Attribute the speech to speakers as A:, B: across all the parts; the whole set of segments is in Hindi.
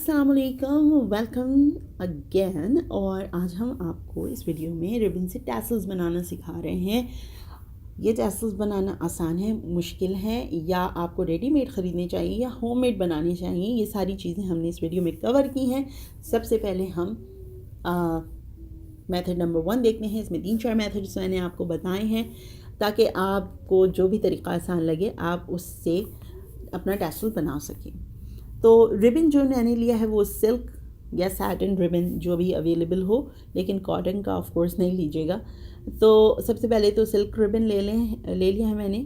A: अस्सलाम वालेकुम, वेलकम अगेन। और आज हम आपको इस वीडियो में रिबन से टैसल्स बनाना सिखा रहे हैं। ये टैसल्स बनाना आसान है, मुश्किल है, या आपको रेडीमेड ख़रीदने चाहिए या होममेड बनाने चाहिए, ये सारी चीज़ें हमने इस वीडियो में कवर की हैं। सबसे पहले हम मेथड नंबर 1 देखते हैं। इसमें 3-4 मेथड्स मैंने आपको बताए हैं ताकि आपको जो भी तरीका आसान लगे आप उससे अपना टैसल बना सकें। तो रिबन जो मैंने लिया है वो सिल्क या सैटिन रिबन जो भी अवेलेबल हो, लेकिन कॉटन का ऑफ कोर्स नहीं लीजिएगा। तो सबसे पहले तो सिल्क रिबन ले लिया है मैंने,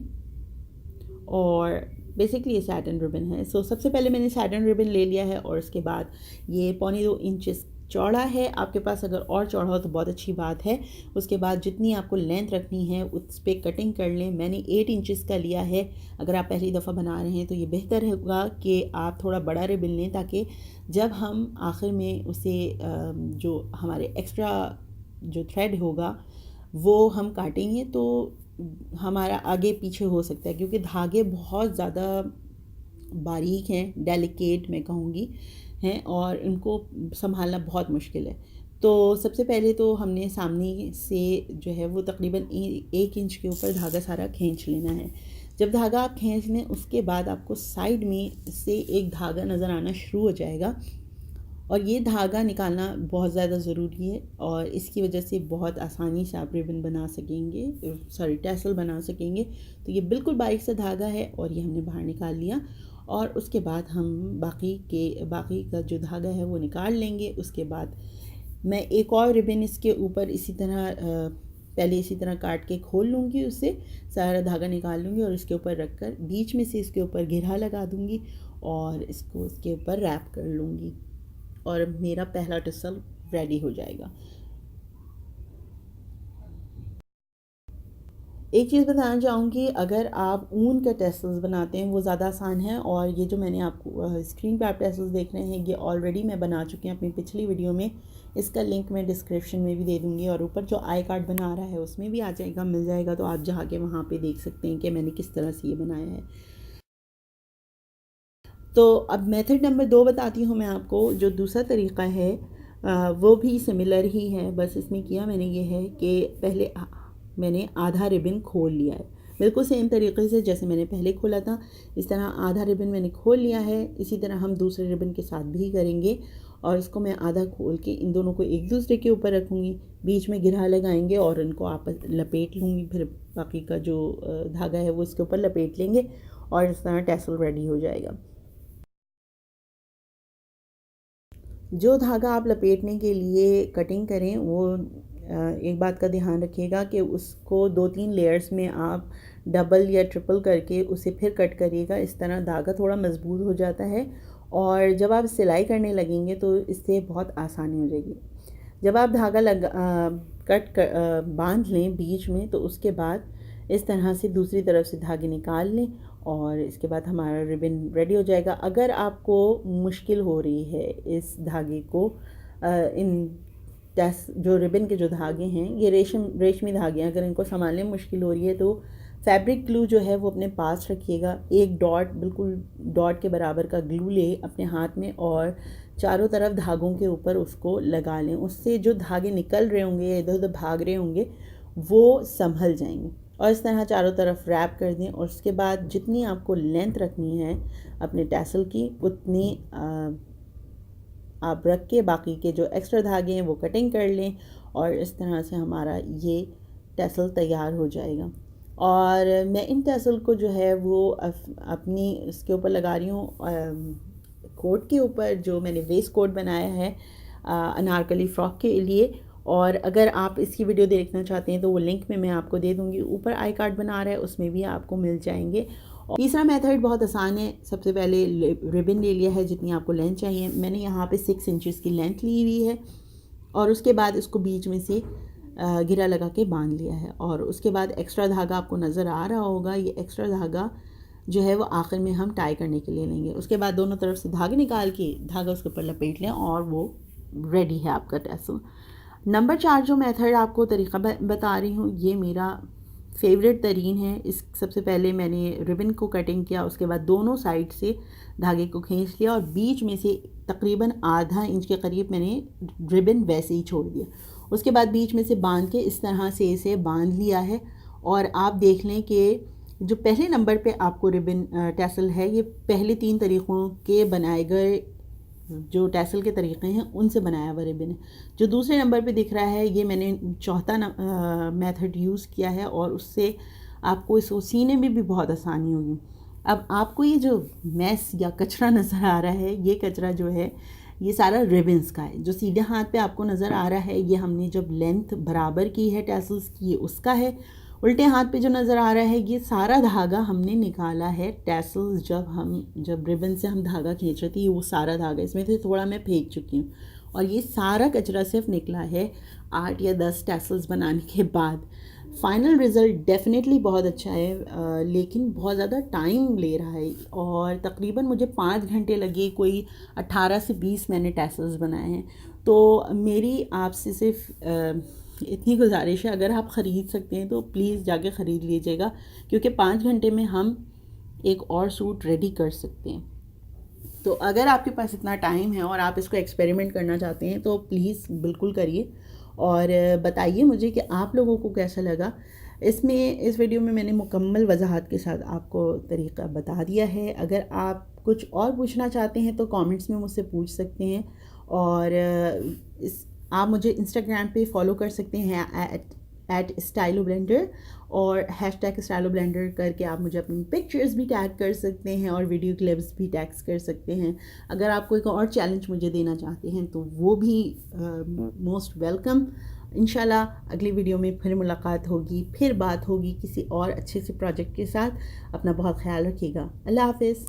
A: और बेसिकली ये सैटिन रिबन है। सबसे पहले मैंने सैटिन रिबन ले लिया है, और उसके बाद ये 1.25 इंच चौड़ा है। आपके पास अगर और चौड़ा हो तो बहुत अच्छी बात है। उसके बाद जितनी आपको लेंथ रखनी है उस पर कटिंग कर लें। मैंने 8 इंचेस का लिया है। अगर आप पहली दफ़ा बना रहे हैं तो ये बेहतर होगा कि आप थोड़ा बड़ा रिबन लें, ताकि जब हम आखिर में उसे जो हमारे एक्स्ट्रा जो थ्रेड होगा वो हम काटेंगे तो हमारा आगे पीछे हो सकता है, क्योंकि धागे बहुत ज़्यादा बारीक हैं, डेलिकेट मैं कहूँगी हैं, और इनको संभालना बहुत मुश्किल है। तो सबसे पहले तो हमने सामने से जो है वो तकरीबन 1 इंच के ऊपर धागा सारा खींच लेना है। जब धागा आप खींच लें उसके बाद आपको साइड में से एक धागा नज़र आना शुरू हो जाएगा, और ये धागा निकालना बहुत ज़्यादा ज़रूरी है, और इसकी वजह से बहुत आसानी से आप रिबन बना सकेंगे, टैसल बना सकेंगे। तो ये बिल्कुल बारीक सा धागा है और ये हमने बाहर निकाल लिया। और उसके बाद हम बाकी का जो धागा है वो निकाल लेंगे। उसके बाद मैं एक और रिबन इसके ऊपर इसी तरह पहले इसी तरह काट के खोल लूँगी, उससे सारा धागा निकाल लूँगी और इसके ऊपर रख कर बीच में से इसके ऊपर घेरा लगा दूँगी और इसको इसके ऊपर रैप कर लूँगी, और मेरा पहला टसल रेडी हो जाएगा। एक चीज़ बताना चाहूँगी, अगर आप ऊन के टैसल्स बनाते हैं वो ज़्यादा आसान है, और ये जो मैंने आपको स्क्रीन पे आप टैसल्स देख रहे हैं ये ऑलरेडी मैं बना चुकी हूँ अपनी पिछली वीडियो में। इसका लिंक मैं डिस्क्रिप्शन में भी दे दूँगी, और ऊपर जो आई कार्ड बना रहा है उसमें भी आ जाएगा, मिल जाएगा, तो आप जाके वहाँ पे देख सकते हैं कि मैंने किस तरह से ये बनाया है। तो अब मेथड नंबर 2 बताती हूँ मैं आपको। जो दूसरा तरीका है वो भी सिमिलर ही है, बस इसमें किया मैंने ये है कि पहले मैंने आधा रिबन खोल लिया है, बिल्कुल सेम तरीके से जैसे मैंने पहले खोला था। इस तरह आधा रिबन मैंने खोल लिया है। इसी तरह हम दूसरे रिबन के साथ भी करेंगे, और इसको मैं आधा खोल के इन दोनों को एक दूसरे के ऊपर रखूँगी, बीच में गिरहा लगाएंगे और इनको आपस लपेट लूँगी। फिर बाकी का जो धागा है वो इसके ऊपर लपेट लेंगे, और इस तरह टैसल रेडी हो जाएगा। जो धागा आप लपेटने के लिए कटिंग करें वो एक बात का ध्यान रखिएगा कि उसको 2-3 लेयर्स में आप डबल या ट्रिपल करके उसे फिर कट करिएगा। इस तरह धागा थोड़ा मज़बूत हो जाता है, और जब आप सिलाई करने लगेंगे तो इससे बहुत आसानी हो जाएगी। जब आप धागा बांध लें बीच में, तो उसके बाद इस तरह से दूसरी तरफ से धागे निकाल लें, और इसके बाद हमारा रिबन रेडी हो जाएगा। अगर आपको मुश्किल हो रही है इस धागे को जो रिबन के जो धागे हैं ये रेशमी धागे हैं, अगर इनको संभालने में मुश्किल हो रही है तो फैब्रिक ग्लू जो है वो अपने पास रखिएगा। एक बिल्कुल डॉट के बराबर का ग्लू ले अपने हाथ में, और चारों तरफ धागों के ऊपर उसको लगा लें। उससे जो धागे निकल रहे होंगे, इधर उधर भाग रहे होंगे, वो संभल जाएंगे। और इस तरह चारों तरफ रैप कर दें, और उसके बाद जितनी आपको लेंथ रखनी है अपने टैसल की उतनी आप रख के बाकी के जो एक्स्ट्रा धागे हैं वो कटिंग कर लें, और इस तरह से हमारा ये टैसल तैयार हो जाएगा। और मैं इन टैसल को जो है वो अपनी इसके ऊपर लगा रही हूँ कोट के ऊपर, जो मैंने वेस्ट कोट बनाया है अनारकली फ़्रॉक के लिए। और अगर आप इसकी वीडियो देखना चाहते हैं तो वो लिंक में मैं आपको दे दूँगी। ऊपर आई कार्ड बना रहा है उसमें भी आपको मिल जाएंगे। और तीसरा मेथड बहुत आसान है। सबसे पहले रिबन ले लिया है जितनी आपको लेंथ चाहिए। मैंने यहाँ पे 6 इंचेस की लेंथ ली हुई है, और उसके बाद इसको बीच में से गिरा लगा के बांध लिया है। और उसके बाद एक्स्ट्रा धागा आपको नज़र आ रहा होगा, ये एक्स्ट्रा धागा जो है वो आखिर में हम टाई करने के लिए लेंगे। उसके बाद दोनों तरफ से धागे निकाल के धागा उसके ऊपर लपेट लें, और वो रेडी है आपका टैसल। नंबर 4 जो मेथड आपको तरीका बता रही हूँ, ये मेरा फेवरेट तरीन है। इस सबसे पहले मैंने रिबन को कटिंग किया, उसके बाद दोनों साइड से धागे को खींच लिया और बीच में से तकरीबन आधा इंच के करीब मैंने रिबन वैसे ही छोड़ दिया। उसके बाद बीच में से बांध के इस तरह से इसे बांध लिया है। और आप देख लें कि जो पहले नंबर पे आपको रिबन टैसल है, ये पहले 3 तरीक़ों के बनाए गए जो टैसल के तरीक़े हैं उनसे बनाया हुआ रिबन है। जो दूसरे नंबर पे दिख रहा है ये मैंने चौथा मेथड यूज़ किया है और उससे आपको इसको सीने में भी बहुत आसानी होगी। अब आपको ये जो मैस या कचरा नज़र आ रहा है, ये कचरा जो है ये सारा रिबन्स का है। जो सीधे हाथ पे आपको नज़र आ रहा है ये हमने जब लेंथ बराबर की है टैसल्स की, ये उसका है। उल्टे हाथ पे जो नज़र आ रहा है ये सारा धागा हमने निकाला है टैसल्स, जब रिबन से हम धागा खींच रहे थे वो सारा धागा इसमें से थोड़ा मैं फेंक चुकी हूँ। और ये सारा कचरा सिर्फ निकला है 8 या 10 टैसल्स बनाने के बाद। फ़ाइनल रिज़ल्ट डेफ़िनेटली बहुत अच्छा है, लेकिन बहुत ज़्यादा टाइम ले रहा है और तकरीबन मुझे 5 घंटे लगे। कोई 18 से 20 मैंने टैसल्स बनाए हैं। तो मेरी आपसे सिर्फ इतनी गुजारिश है, अगर आप ख़रीद सकते हैं तो प्लीज़ जाके ख़रीद लीजिएगा, क्योंकि 5 घंटे में हम एक और सूट रेडी कर सकते हैं। तो अगर आपके पास इतना टाइम है और आप इसको एक्सपेरिमेंट करना चाहते हैं तो प्लीज़ बिल्कुल करिए और बताइए मुझे कि आप लोगों को कैसा लगा। इस वीडियो में मैंने मुकम्मल वजाहत के साथ आपको तरीक़ा बता दिया है। अगर आप कुछ और पूछना चाहते हैं तो कमेंट्स में मुझसे पूछ सकते हैं। और आप मुझे इंस्टाग्राम पे फॉलो कर सकते हैं @styloblender और #styloblender करके आप मुझे अपनी पिक्चर्स भी टैग कर सकते हैं और वीडियो क्लिप्स भी टैग कर सकते हैं। अगर आप कोई और चैलेंज मुझे देना चाहते हैं तो वो भी मोस्ट वेलकम। इंशाल्लाह अगली वीडियो में फिर मुलाकात होगी, फिर बात होगी किसी और अच्छे से प्रोजेक्ट के साथ। अपना बहुत ख्याल रखिएगा। अल्लाह हाफ़िज़।